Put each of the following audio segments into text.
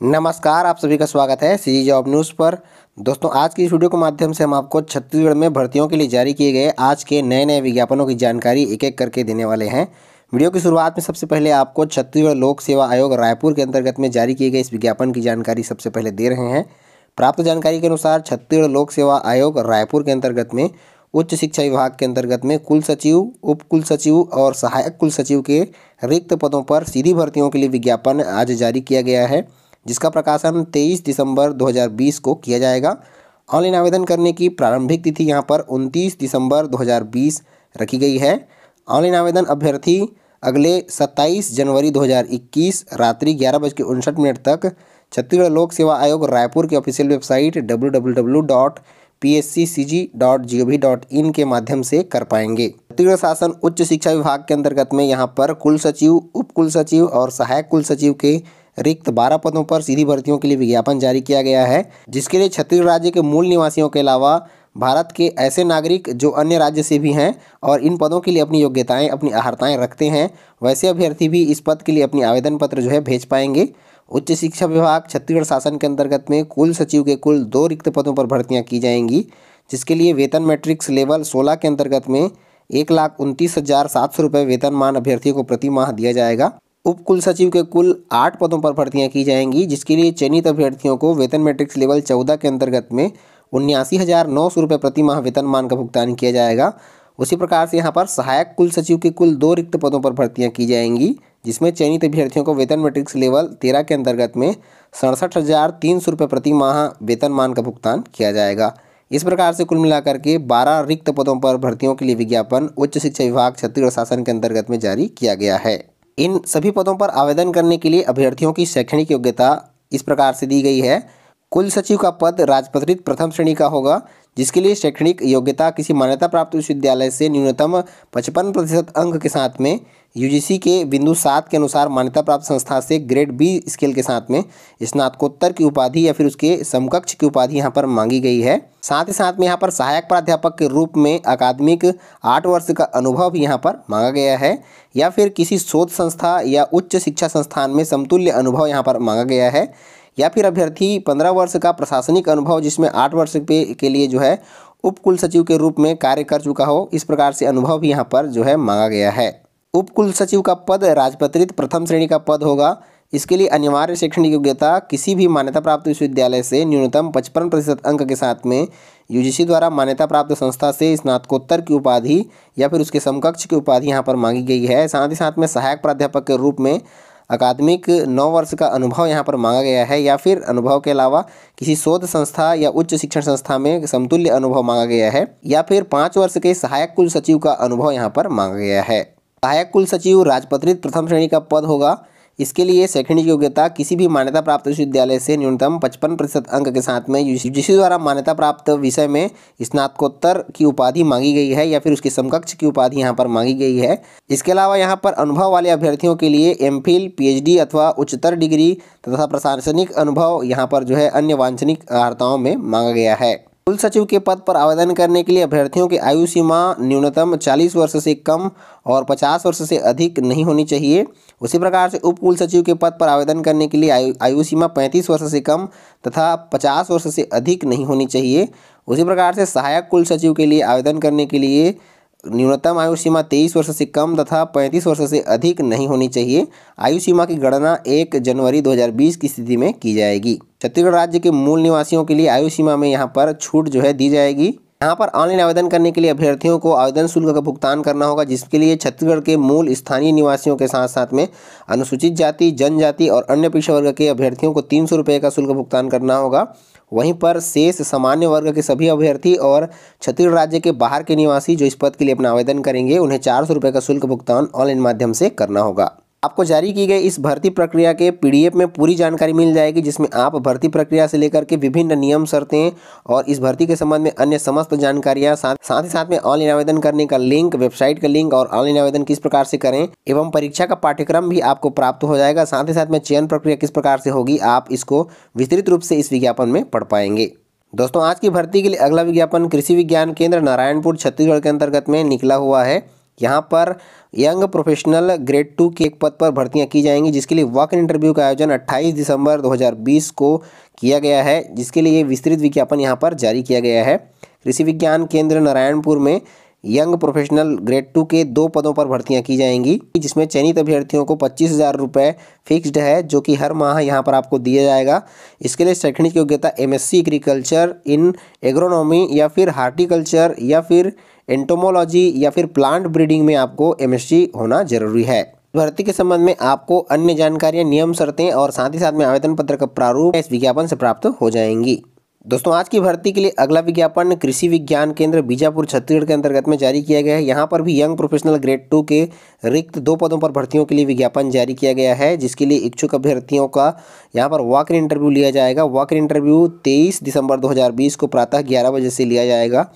नमस्कार, आप सभी का स्वागत है सीजी जॉब न्यूज़ पर। दोस्तों, आज की इस वीडियो के माध्यम से हम आपको छत्तीसगढ़ में भर्तियों के लिए जारी किए गए आज के नए विज्ञापनों की जानकारी एक एक करके देने वाले हैं। वीडियो की शुरुआत में सबसे पहले आपको छत्तीसगढ़ लोक सेवा आयोग रायपुर के अंतर्गत में जारी किए गए इस विज्ञापन की जानकारी सबसे पहले दे रहे हैं। प्राप्त जानकारी के अनुसार छत्तीसगढ़ लोक सेवा आयोग रायपुर के अंतर्गत में उच्च शिक्षा विभाग के अंतर्गत में कुल सचिव, उप कुल सचिव और सहायक कुल सचिव के रिक्त पदों पर सीधी भर्तियों के लिए विज्ञापन आज जारी किया गया है, जिसका प्रकाशन 23 दिसंबर 2020 को किया जाएगा। ऑनलाइन आवेदन करने की प्रारंभिक तिथि यहां पर 29 दिसंबर 2020 रखी गई है। ऑनलाइन आवेदन अभ्यर्थी अगले 27 जनवरी 2021 रात्रि 11:59 तक छत्तीसगढ़ लोक सेवा आयोग रायपुर की ऑफिशियल वेबसाइट www.psccg.gov.in के माध्यम से कर पाएंगे। छत्तीसगढ़ शासन उच्च शिक्षा विभाग के अंतर्गत में यहाँ पर कुल सचिव, उप कुल सचिव और सहायक कुल सचिव के रिक्त 12 पदों पर सीधी भर्तियों के लिए विज्ञापन जारी किया गया है, जिसके लिए छत्तीसगढ़ राज्य के मूल निवासियों के अलावा भारत के ऐसे नागरिक जो अन्य राज्य से भी हैं और इन पदों के लिए अपनी योग्यताएं, अपनी अर्हताएं रखते हैं, वैसे अभ्यर्थी भी इस पद के लिए अपनी आवेदन पत्र भेज पाएंगे। उच्च शिक्षा विभाग छत्तीसगढ़ शासन के अंतर्गत में कुल सचिव के कुल 2 रिक्त पदों पर भर्तियां की जाएंगी, जिसके लिए वेतन मैट्रिक्स लेवल 16 के अंतर्गत में 1,29,700 रुपये वेतनमान अभ्यर्थियों को प्रति माह दिया जाएगा। उप कुल सचिव के कुल 8 पदों पर भर्तियां की जाएंगी, जिसके लिए चयनित अभ्यर्थियों को वेतन मैट्रिक्स लेवल 14 के अंतर्गत में 79,900 रुपये प्रति माह वेतनमान का भुगतान किया जाएगा। उसी प्रकार से यहाँ पर सहायक कुल सचिव के कुल 2 रिक्त पदों पर भर्तियां की जाएंगी, जिसमें चयनित अभ्यर्थियों को वेतन मैट्रिक्स लेवल 13 के अंतर्गत में 67,300 रुपये प्रति माह वेतनमान का भुगतान किया जाएगा। इस प्रकार से कुल मिलाकर के 12 रिक्त पदों पर भर्तियों के लिए विज्ञापन उच्च शिक्षा विभाग छत्तीसगढ़ शासन के अंतर्गत में जारी किया गया है। इन सभी पदों पर आवेदन करने के लिए अभ्यर्थियों की शैक्षणिक योग्यता इस प्रकार से दी गई है। कुल सचिव का पद राजपत्रित प्रथम श्रेणी का होगा, जिसके लिए शैक्षणिक योग्यता किसी मान्यता प्राप्त विश्वविद्यालय से न्यूनतम 55% अंक के साथ में यूजीसी के बिंदु 7 के अनुसार मान्यता प्राप्त संस्था से ग्रेड बी स्केल के साथ में स्नातकोत्तर की उपाधि या फिर उसके समकक्ष की उपाधि यहाँ पर मांगी गई है। साथ ही साथ में यहाँ पर सहायक प्राध्यापक के रूप में अकादमिक 8 वर्ष का अनुभव भी यहाँ पर मांगा गया है, या फिर किसी शोध संस्था या उच्च शिक्षा संस्थान में समतुल्य अनुभव यहाँ पर मांगा गया है, या फिर अभ्यर्थी 15 वर्ष का प्रशासनिक अनुभव जिसमें 8 वर्ष के लिए उप कुल सचिव के रूप में कार्य कर चुका हो, इस प्रकार से अनुभव भी यहाँ पर मांगा गया है। उप कुल सचिव का पद राजपत्रित प्रथम श्रेणी का पद होगा। इसके लिए अनिवार्य शैक्षणिक योग्यता किसी भी मान्यता प्राप्त विश्वविद्यालय से न्यूनतम 55% अंक के साथ में यूजीसी द्वारा मान्यता प्राप्त संस्था से स्नातकोत्तर की उपाधि या फिर उसके समकक्ष की उपाधि यहाँ पर मांगी गई है। साथ ही साथ में सहायक प्राध्यापक के रूप में अकादमिक 9 वर्ष का अनुभव यहाँ पर मांगा गया है, या फिर अनुभव के अलावा किसी शोध संस्था या उच्च शिक्षण संस्था में समतुल्य अनुभव मांगा गया है, या फिर 5 वर्ष के सहायक कुल सचिव का अनुभव यहाँ पर मांगा गया है। सहायक कुल सचिव राजपत्रित प्रथम श्रेणी का पद होगा। इसके लिए शैक्षणिक योग्यता किसी भी मान्यता प्राप्त विश्वविद्यालय से न्यूनतम 55% अंक के साथ में यूजीसी द्वारा मान्यता प्राप्त विषय में स्नातकोत्तर की उपाधि मांगी गई है, या फिर उसके समकक्ष की उपाधि यहाँ पर मांगी गई है। इसके अलावा यहाँ पर अनुभव वाले अभ्यर्थियों के लिए एमफिल, पीएचडी अथवा उच्चतर डिग्री तथा प्रशासनिक अनुभव यहाँ पर अन्य वांछनीय अर्हताओं में मांगा गया है। कुल सचिव के पद पर आवेदन करने के लिए अभ्यर्थियों की आयु सीमा न्यूनतम 40 वर्ष से कम और 50 वर्ष से अधिक नहीं होनी चाहिए। उसी प्रकार से उप कुल सचिव के पद पर आवेदन करने के लिए आयु सीमा 35 वर्ष से कम तथा 50 वर्ष से अधिक नहीं होनी चाहिए। उसी प्रकार से सहायक कुल सचिव के लिए आवेदन करने के लिए न्यूनतम आयु सीमा 23 वर्ष से कम तथा 35 वर्ष से अधिक नहीं होनी चाहिए। आयु सीमा की गणना 1 जनवरी 2020 की स्थिति में की जाएगी। छत्तीसगढ़ राज्य के मूल निवासियों के लिए आयु सीमा में यहाँ पर छूट दी जाएगी। यहाँ पर ऑनलाइन आवेदन करने के लिए अभ्यर्थियों को आवेदन शुल्क का भुगतान करना होगा, जिसके लिए छत्तीसगढ़ के मूल स्थानीय निवासियों के साथ साथ में अनुसूचित जाति, जनजाति और अन्य पिछड़ा वर्ग के अभ्यर्थियों को 300 रुपये का शुल्क भुगतान करना होगा। वहीं पर शेष सामान्य वर्ग के सभी अभ्यर्थी और छत्तीसगढ़ राज्य के बाहर के निवासी जो इस पद के लिए अपना आवेदन करेंगे, उन्हें 400 रुपये का शुल्क भुगतान ऑनलाइन माध्यम से करना होगा। आपको जारी की गई इस भर्ती प्रक्रिया के पीडीएफ में पूरी जानकारी मिल जाएगी, जिसमें आप भर्ती प्रक्रिया से लेकर के विभिन्न नियम, शर्तें और इस भर्ती के संबंध में अन्य समस्त जानकारियां, साथ ही साथ में ऑनलाइन आवेदन करने का लिंक, वेबसाइट का लिंक और ऑनलाइन आवेदन किस प्रकार से करें एवं परीक्षा का पाठ्यक्रम भी आपको प्राप्त हो जाएगा। साथ ही साथ में चयन प्रक्रिया किस प्रकार से होगी, आप इसको विस्तृत रूप से इस विज्ञापन में पढ़ पाएंगे। दोस्तों, आज की भर्ती के लिए अगला विज्ञापन कृषि विज्ञान केंद्र नारायणपुर छत्तीसगढ़ के अंतर्गत में निकला हुआ है। यहाँ पर यंग प्रोफेशनल ग्रेड 2 के एक पद पर भर्तियां की जाएंगी, जिसके लिए वॉक इन इंटरव्यू का आयोजन 28 दिसंबर 2020 को किया गया है, जिसके लिए विस्तृत विज्ञापन यहाँ पर जारी किया गया है। कृषि विज्ञान केंद्र नारायणपुर में यंग प्रोफेशनल ग्रेड 2 के 2 पदों पर भर्तियां की जाएंगी, जिसमें चयनित अभ्यर्थियों को 25,000 रुपये फिक्स्ड है, जो कि हर माह यहाँ पर आपको दिया जाएगा। इसके लिए शैक्षणिक योग्यता MSc एग्रीकल्चर इन एग्रोनॉमी या फिर हार्टिकल्चर या फिर एंटोमोलॉजी या फिर प्लांट ब्रीडिंग में आपको MSc होना जरूरी है। भर्ती के संबंध में आपको अन्य जानकारियाँ, नियम, शर्तें और साथ ही साथ में आवेदन पत्र का प्रारूप इस विज्ञापन से प्राप्त हो जाएंगी। दोस्तों, आज की भर्ती के लिए अगला विज्ञापन कृषि विज्ञान केंद्र बीजापुर छत्तीसगढ़ के अंतर्गत में जारी किया गया है। यहाँ पर भी यंग प्रोफेशनल ग्रेड 2 के रिक्त 2 पदों पर भर्तियों के लिए विज्ञापन जारी किया गया है, जिसके लिए इच्छुक अभ्यर्थियों का यहाँ पर वॉक इन इंटरव्यू लिया जाएगा। वॉक इन इंटरव्यू 23 दिसंबर 2020 को प्रातः 11 बजे से लिया जाएगा।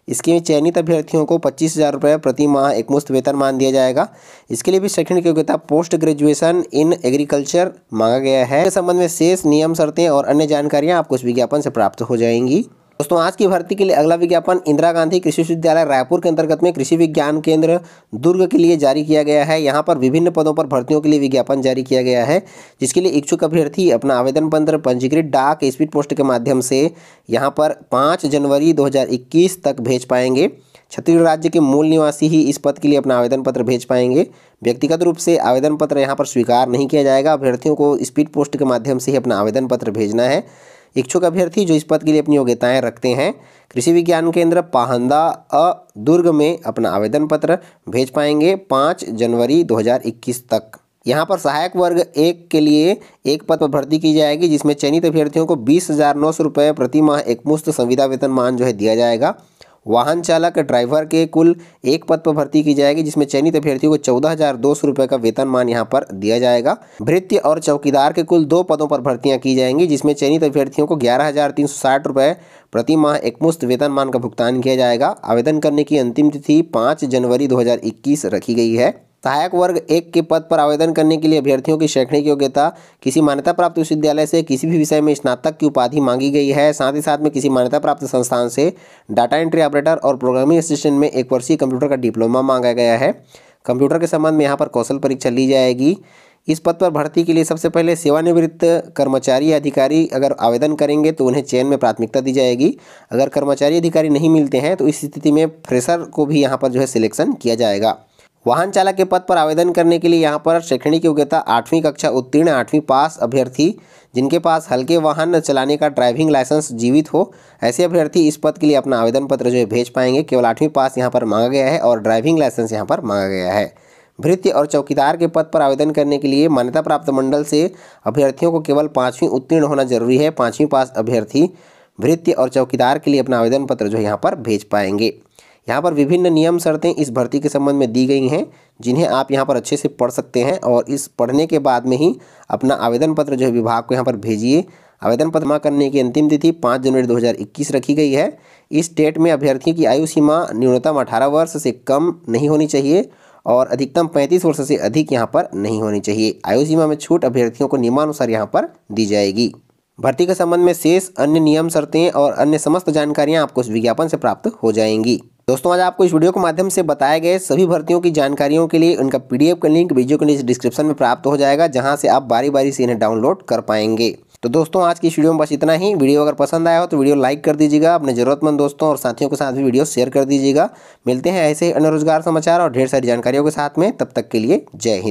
इसके चयनित अभ्यर्थियों को 25,000 रुपये प्रति माह एकमुश्त वेतनमान दिया जाएगा। इसके लिए भी शैक्षणिक योग्यता पोस्ट ग्रेजुएशन इन एग्रीकल्चर मांगा गया है। इस संबंध में शेष नियम, शर्तें और अन्य जानकारियां आपको इस विज्ञापन से प्राप्त हो जाएंगी। दोस्तों, आज की भर्ती के लिए अगला विज्ञापन इंदिरा गांधी कृषि विश्वविद्यालय रायपुर के अंतर्गत में कृषि विज्ञान केंद्र दुर्ग के लिए जारी किया गया है। यहाँ पर विभिन्न पदों पर भर्तियों के लिए विज्ञापन जारी किया गया है, जिसके लिए इच्छुक अभ्यर्थी अपना आवेदन पत्र पंजीकृत डाक स्पीड पोस्ट के माध्यम से यहाँ पर 5 जनवरी 2021 तक भेज पाएंगे। छत्तीसगढ़ राज्य के मूल निवासी ही इस पद के लिए अपना आवेदन पत्र भेज पाएंगे। व्यक्तिगत रूप से आवेदन पत्र यहाँ पर स्वीकार नहीं किया जाएगा। अभ्यर्थियों को स्पीड पोस्ट के माध्यम से ही अपना आवेदन पत्र भेजना है। इच्छुक अभ्यर्थी जो इस पद के लिए अपनी योग्यताएं रखते हैं, कृषि विज्ञान केंद्र पाहंदा दुर्ग में अपना आवेदन पत्र भेज पाएंगे 5 जनवरी 2021 तक। यहाँ पर सहायक वर्ग 1 के लिए एक पद पर भर्ती की जाएगी, जिसमें चयनित अभ्यर्थियों को 20,900 रुपये प्रति माह एकमुश्त संविदा वेतनमान जो है दिया जाएगा। वाहन चालक ड्राइवर के कुल एक पद पर भर्ती की जाएगी, जिसमें चयनित अभ्यर्थियों को 14,200 रुपये का वेतनमान यहाँ पर दिया जाएगा। भृत्य और चौकीदार के कुल 2 पदों पर भर्तियां की जाएंगी, जिसमें चयनित अभ्यर्थियों को 11,360 रुपये प्रति माह एकमुश्त वेतनमान का भुगतान किया जाएगा। आवेदन करने की अंतिम तिथि 5 जनवरी 2021 रखी गई है। सहायक वर्ग 1 के पद पर आवेदन करने के लिए अभ्यर्थियों की शैक्षणिक योग्यता किसी मान्यता प्राप्त विश्वविद्यालय से किसी भी विषय में स्नातक की उपाधि मांगी गई है। साथ ही साथ में किसी मान्यता प्राप्त संस्थान से डाटा एंट्री ऑपरेटर और प्रोग्रामिंग असिस्टेंट में 1 वर्षीय कंप्यूटर का डिप्लोमा मांगा गया है। कंप्यूटर के संबंध में यहाँ पर कौशल परीक्षा ली जाएगी। इस पद पर भर्ती के लिए सबसे पहले सेवानिवृत्त कर्मचारी या अधिकारी अगर आवेदन करेंगे तो उन्हें चयन में प्राथमिकता दी जाएगी। अगर कर्मचारी अधिकारी नहीं मिलते हैं तो इस स्थिति में फ्रेशर को भी यहाँ पर जो है सिलेक्शन किया जाएगा। वाहन चालक के पद पर आवेदन करने के लिए यहाँ पर शैक्षणिक योग्यता 8वीं कक्षा उत्तीर्ण 8वीं पास अभ्यर्थी जिनके पास हल्के वाहन चलाने का ड्राइविंग लाइसेंस जीवित हो, ऐसे अभ्यर्थी इस पद के लिए अपना आवेदन पत्र जो है भेज पाएंगे। केवल 8वीं पास यहाँ पर मांगा गया है और ड्राइविंग लाइसेंस यहाँ पर मांगा गया है। भृत्य और चौकीदार के पद पर आवेदन करने के लिए मान्यता प्राप्त मंडल से अभ्यर्थियों को केवल 5वीं उत्तीर्ण होना जरूरी है। 5वीं पास अभ्यर्थी भृत्य और चौकीदार के लिए अपना आवेदन पत्र जो है यहाँ पर भेज पाएंगे। यहाँ पर विभिन्न नियम, शर्तें इस भर्ती के संबंध में दी गई हैं, जिन्हें आप यहाँ पर अच्छे से पढ़ सकते हैं और इस पढ़ने के बाद में ही अपना आवेदन पत्र जो है विभाग को यहाँ पर भेजिए। आवेदन पत्र जमा करने की अंतिम तिथि 5 जनवरी 2021 रखी गई है। इस डेट में अभ्यर्थियों की आयु सीमा न्यूनतम 18 वर्ष से कम नहीं होनी चाहिए और अधिकतम 35 वर्ष से अधिक यहाँ पर नहीं होनी चाहिए। आयु सीमा में छूट अभ्यर्थियों को नियमानुसार यहाँ पर दी जाएगी। भर्ती के संबंध में शेष अन्य नियम, शर्तें और अन्य समस्त जानकारियाँ आपको इस विज्ञापन से प्राप्त हो जाएंगी। दोस्तों, आज आपको इस वीडियो के माध्यम से बताए गए सभी भर्तियों की जानकारियों के लिए उनका PDF का लिंक वीडियो के नीचे डिस्क्रिप्शन में प्राप्त हो जाएगा, जहां से आप बारी बारी से इन्हें डाउनलोड कर पाएंगे। तो दोस्तों, आज की इस वीडियो में बस इतना ही। वीडियो अगर पसंद आया हो तो वीडियो लाइक कर दीजिएगा। अपने जरूरतमंद दोस्तों और साथियों के साथ भी वीडियो शेयर कर दीजिएगा। मिलते हैं ऐसे ही अन्य रोजगार समाचार और ढेर सारी जानकारियों के साथ में। तब तक के लिए जय हिंद।